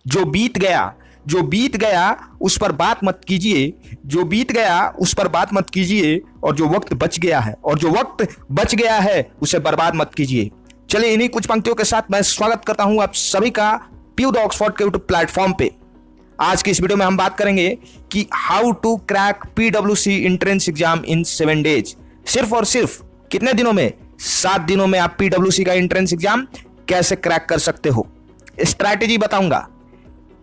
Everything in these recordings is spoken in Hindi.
जो बीत गया, जो बीत गया उस पर बात मत कीजिए, जो बीत गया उस पर बात मत कीजिए, और जो वक्त बच गया है, और जो वक्त बच गया है उसे बर्बाद मत कीजिए। चलिए इन्हीं कुछ पंक्तियों के साथ मैं स्वागत करता हूं आप सभी का पीयू द ऑक्सफोर्ड के यूट्यूब प्लेटफॉर्म पे। आज की इस वीडियो में हम बात करेंगे कि how to crack PWC entrance exam in 7 days. सिर्फ और सिर्फ कितने दिनों में? 7 दिनों में आप पीडब्ल्यूसी का एंट्रेंस एग्जाम कैसे क्रैक कर सकते हो, स्ट्रैटेजी बताऊंगा,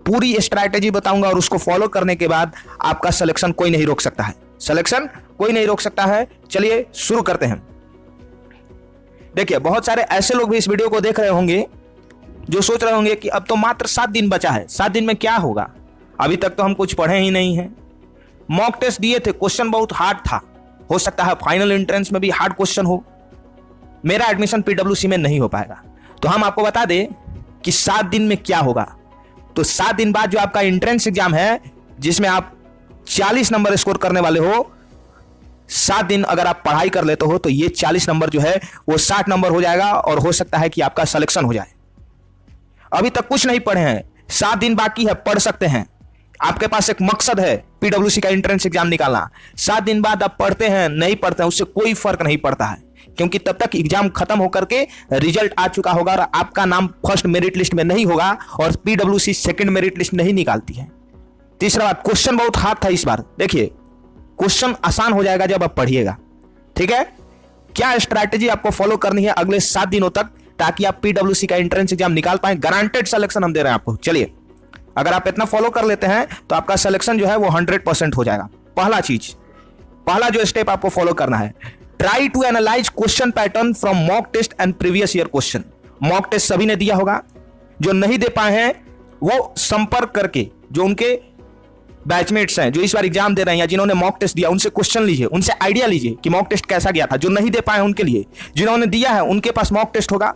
पूरी स्ट्रैटेजी बताऊंगा, और उसको फॉलो करने के बाद आपका सिलेक्शन कोई नहीं रोक सकता है, सिलेक्शन कोई नहीं रोक सकता है। चलिए शुरू करते हैं। देखिए बहुत सारे ऐसे लोग भी इस वीडियो को देख रहे होंगे जो सोच रहे होंगे कि अब तो मात्र 7 दिन बचा है, 7 दिन में क्या होगा, अभी तक तो हम कुछ पढ़े ही नहीं हैं। मॉक टेस्ट दिए थे, क्वेश्चन बहुत हार्ड था, हो सकता है फाइनल एंट्रेंस में भी हार्ड क्वेश्चन हो, मेरा एडमिशन पीडब्ल्यूसी में नहीं हो पाएगा। तो हम आपको बता दें कि 7 दिन में क्या होगा। तो 7 दिन बाद जो आपका एंट्रेंस एग्जाम है जिसमें आप 40 नंबर स्कोर करने वाले हो, 7 दिन अगर आप पढ़ाई कर लेते हो तो ये 40 नंबर जो है वो 60 नंबर हो जाएगा, और हो सकता है कि आपका सिलेक्शन हो जाए। अभी तक कुछ नहीं पढ़े हैं, 7 दिन बाकी है, पढ़ सकते हैं। आपके पास एक मकसद है पीडब्ल्यूसी का एंट्रेंस एग्जाम निकालना। 7 दिन बाद आप पढ़ते हैं नहीं पढ़ते हैं उससे कोई फर्क नहीं पड़ता है, क्योंकि तब तक एग्जाम खत्म होकर के रिजल्ट आ चुका होगा और आपका नाम फर्स्ट मेरिट लिस्ट में नहीं होगा, और पीडब्ल्यूसी सेकंड मेरिट लिस्ट नहीं निकालती है। तीसरा बात, क्वेश्चन बहुत हार्ड था इस बार। देखिए क्वेश्चन आसान हो जाएगा जब आप पढ़िएगा, ठीक है। क्या स्ट्रैटेजी आपको फॉलो करनी है अगले 7 दिनों तक, ताकि आप पीडब्ल्यूसी का एंट्रेंस एग्जाम निकाल पाए। गारंटेड सिलेक्शन हम दे रहे हैं आपको। चलिए अगर आप इतना फॉलो कर लेते हैं तो आपका सिलेक्शन जो है वो 100% हो जाएगा। पहला जो स्टेप आपको फॉलो करना है, try to analyse question pattern from mock test and previous year question. Mock test सभी ने दिया होगा, जो नहीं दे पाए हैं वो संपर्क करके जो उनके बैचमेट्स हैं जो इस बार एग्जाम दे रहे हैं या जिन्होंने मॉक टेस्ट दिया उनसे क्वेश्चन लीजिए, उनसे आइडिया लीजिए कि मॉक टेस्ट कैसा गया था। जो नहीं दे पाए उनके लिए, जिन्होंने दिया है उनके पास मॉक टेस्ट होगा,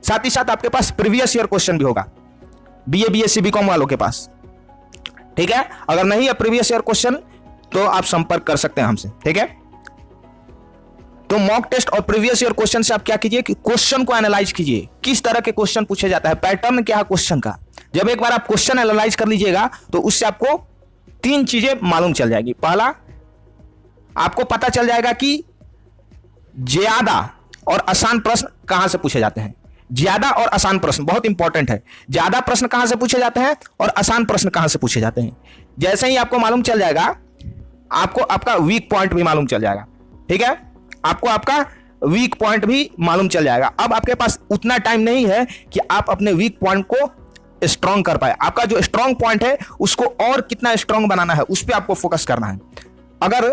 साथ ही साथ आपके पास प्रीवियस ईयर क्वेश्चन भी होगा बीए बीएससी बीकॉम वालों के पास, ठीक है। अगर नहीं है प्रीवियस ईयर क्वेश्चन तो आप संपर्क कर सकते हैं हमसे, ठीक है। तो मॉक टेस्ट और प्रीवियस ईयर क्वेश्चन से आप क्या कीजिए कि क्वेश्चन को एनालाइज कीजिए, किस तरह के क्वेश्चन पूछे जाता है, पैटर्न क्या है क्वेश्चन का। जब एक बार आप क्वेश्चन एनालाइज कर लीजिएगा तो उससे आपको 3 चीजें मालूम चल जाएगी। पहला, आपको पता चल जाएगा कि ज्यादा और आसान प्रश्न कहां से पूछे जाते हैं। ज्यादा और आसान प्रश्न बहुत इंपॉर्टेंट है। ज्यादा प्रश्न कहां से पूछे जाते हैं और आसान प्रश्न कहां से पूछे जाते हैं। जैसे ही आपको मालूम चल जाएगा, आपको आपका वीक पॉइंट भी मालूम चल जाएगा, ठीक है। आपको आपका वीक पॉइंट भी मालूम चल जाएगा। अब आपके पास उतना टाइम नहीं है कि आप अपने वीक पॉइंट को स्ट्रॉन्ग कर पाए। आपका जो स्ट्रॉन्ग पॉइंट है उसको और कितना स्ट्रॉन्ग बनाना है उस पर आपको फोकस करना है। अगर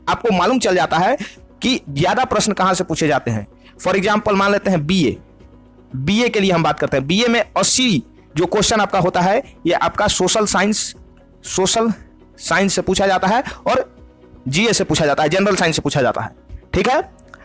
आपको मालूम चल जाता है कि ज्यादा प्रश्न कहां से पूछे जाते हैं, फॉर एग्जाम्पल मान लेते हैं बीए के लिए हम बात करते हैं। बीए में 80 जो क्वेश्चन आपका होता है ये आपका सोशल साइंस से पूछा जाता है और जीए से पूछा जाता है, जनरल साइंस से पूछा जाता है, ठीक है।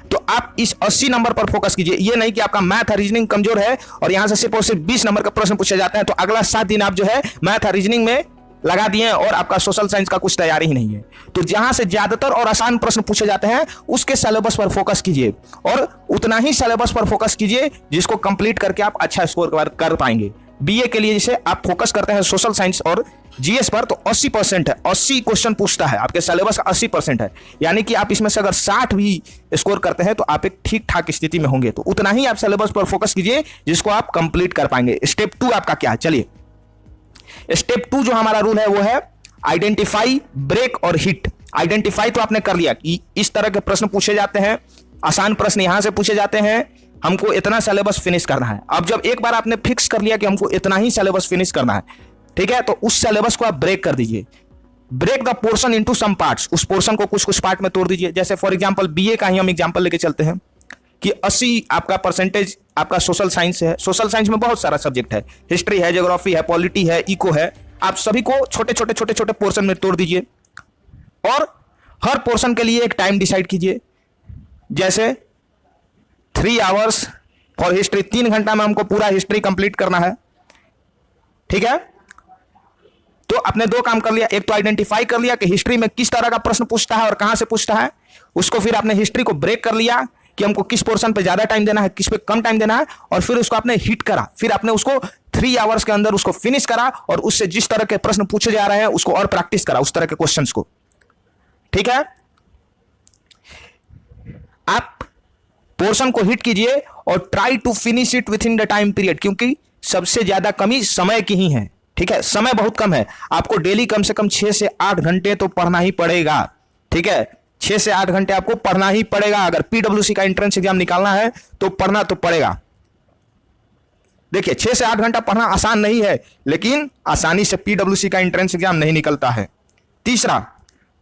तो आप इस 80 नंबर पर फोकस कीजिए। ये नहीं कि आपका मैथ और रीजनिंग कमजोर है और यहां से सिर्फ और सिर्फ 20 नंबर का प्रश्न पूछे जाते हैं तो अगला 7 दिन आप जो है मैथ और रीजनिंग में लगा दिए और आपका सोशल साइंस का कुछ तैयारी ही नहीं है। तो जहां से ज्यादातर और आसान प्रश्न पूछे जाते हैं उसके सिलेबस पर फोकस कीजिए, और उतना ही सिलेबस पर फोकस कीजिए जिसको कंप्लीट करके आप अच्छा स्कोर कर पाएंगे। बीए के लिए जैसे आप फोकस करते हैं सोशल साइंस और जीएस पर तो 80% है, 80 क्वेश्चन पूछता है, आपके सिलेबस का 80% है। यानी कि आप इसमें से अगर 60 भी स्कोर करते हैं तो आप एक ठीक ठाक स्थिति में होंगे। तो उतना ही आप सिलेबस पर फोकस कीजिए जिसको आप कंप्लीट कर पाएंगे। स्टेप 2 आपका क्या है? चलिए स्टेप 2 जो हमारा रूल है वो है आइडेंटिफाई, ब्रेक और हिट। आइडेंटिफाई तो आपने कर लिया कि इस तरह के प्रश्न पूछे जाते हैं, आसान प्रश्न यहां से पूछे जाते हैं, हमको इतना सिलेबस फिनिश करना है। अब जब एक बार आपने फिक्स कर लिया कि हमको इतना ही सिलेबस फिनिश करना है, ठीक है, तो उस सिलेबस को आप ब्रेक कर दीजिए। Break the portion into some parts. उस पोर्शन को कुछ कुछ पार्ट में तोड़ दीजिए। जैसे फॉर एग्जांपल बीए का ही हम एग्जांपल लेके चलते हैं कि 80 आपका परसेंटेज आपका सोशल साइंस है। सोशल साइंस में बहुत सारा सब्जेक्ट है, हिस्ट्री है, ज्योग्राफी है, पॉलिटी है, इको है। आप सभी को छोटे छोटे पोर्शन में तोड़ दीजिए और हर पोर्शन के लिए एक टाइम डिसाइड कीजिए। जैसे 3 आवर्स फॉर हिस्ट्री, 3 घंटा में हमको पूरा हिस्ट्री कंप्लीट करना है, ठीक है। तो आपने 2 काम कर लिया, एक तो आइडेंटिफाई कर लिया कि हिस्ट्री में किस तरह का प्रश्न पूछता है और कहां से पूछता है, उसको फिर आपने हिस्ट्री को ब्रेक कर लिया कि हमको किस पोर्शन पे ज्यादा टाइम देना है, किस पे कम टाइम देना है, और फिर उसको आपने हिट करा, फिर आपने उसको 3 आवर्स के अंदर उसको फिनिश करा, और उससे जिस तरह के प्रश्न पूछे जा रहे हैं उसको और प्रैक्टिस करा, उस तरह के क्वेश्चंस को। ठीक है, आप पोर्शन को हिट कीजिए और try to finish it within the time period, क्योंकि सबसे ज्यादा कमी समय की ही है। ठीक है, समय बहुत कम है, आपको डेली कम से कम 6 से 8 घंटे तो पढ़ना ही पड़ेगा। ठीक है, 6 से 8 घंटे आपको पढ़ना ही पड़ेगा। अगर पीडब्ल्यूसी का एंट्रेंस एग्जाम निकालना है तो पढ़ना तो पड़ेगा। देखिए, 6 से 8 घंटा पढ़ना आसान नहीं है, लेकिन आसानी से पीडब्ल्यूसी का एंट्रेंस एग्जाम नहीं निकलता है। तीसरा,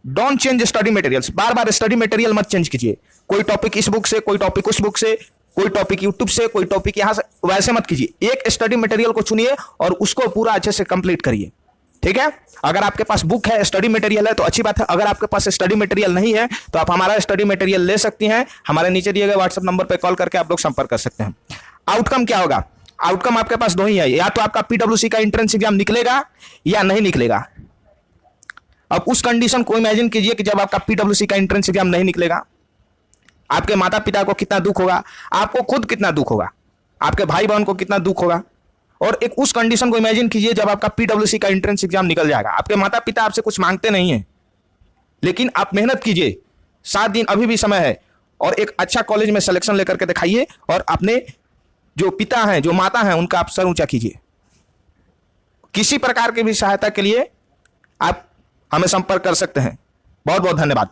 don't change study materials. Bar bar study material मत चेंज कीजिए। कोई टॉपिक इस बुक से, कोई टॉपिक उस बुक से, कोई टॉपिक यूट्यूब से, कोई टॉपिक यहां से, वैसे मत कीजिए। एक स्टडी मटेरियल को चुनिए और उसको पूरा अच्छे से कंप्लीट करिए। ठीक है, अगर आपके पास बुक है, स्टडी मटेरियल है तो अच्छी बात है। अगर आपके पास स्टडी मटेरियल नहीं है तो आप हमारा स्टडी मटेरियल ले सकती हैं। हमारे नीचे दिए गए व्हाट्सएप नंबर पर कॉल करके आप लोग संपर्क कर सकते हैं। आउटकम क्या होगा? आउटकम आपके पास दो ही है, या तो आपका पीडब्ल्यूसी का एंट्रेंस एग्जाम निकलेगा या नहीं निकलेगा। अब उस कंडीशन को इमेजिन कीजिए कि जब आपका पीडब्ल्यूसी का एंट्रेंस एग्जाम नहीं निकलेगा, आपके माता पिता को कितना दुख होगा, आपको खुद कितना दुख होगा, आपके भाई बहन को कितना दुख होगा। और एक उस कंडीशन को इमेजिन कीजिए जब आपका पीडब्ल्यूसी का एंट्रेंस एग्जाम निकल जाएगा। आपके माता पिता आपसे कुछ मांगते नहीं है, लेकिन आप मेहनत कीजिए, 7 दिन अभी भी समय है, और एक अच्छा कॉलेज में सिलेक्शन लेकर के दिखाइए, और अपने जो पिता हैं, जो माता हैं, उनका आप सर ऊंचा कीजिए। किसी प्रकार की भी सहायता के लिए आप हमें संपर्क कर सकते हैं। बहुत बहुत धन्यवाद।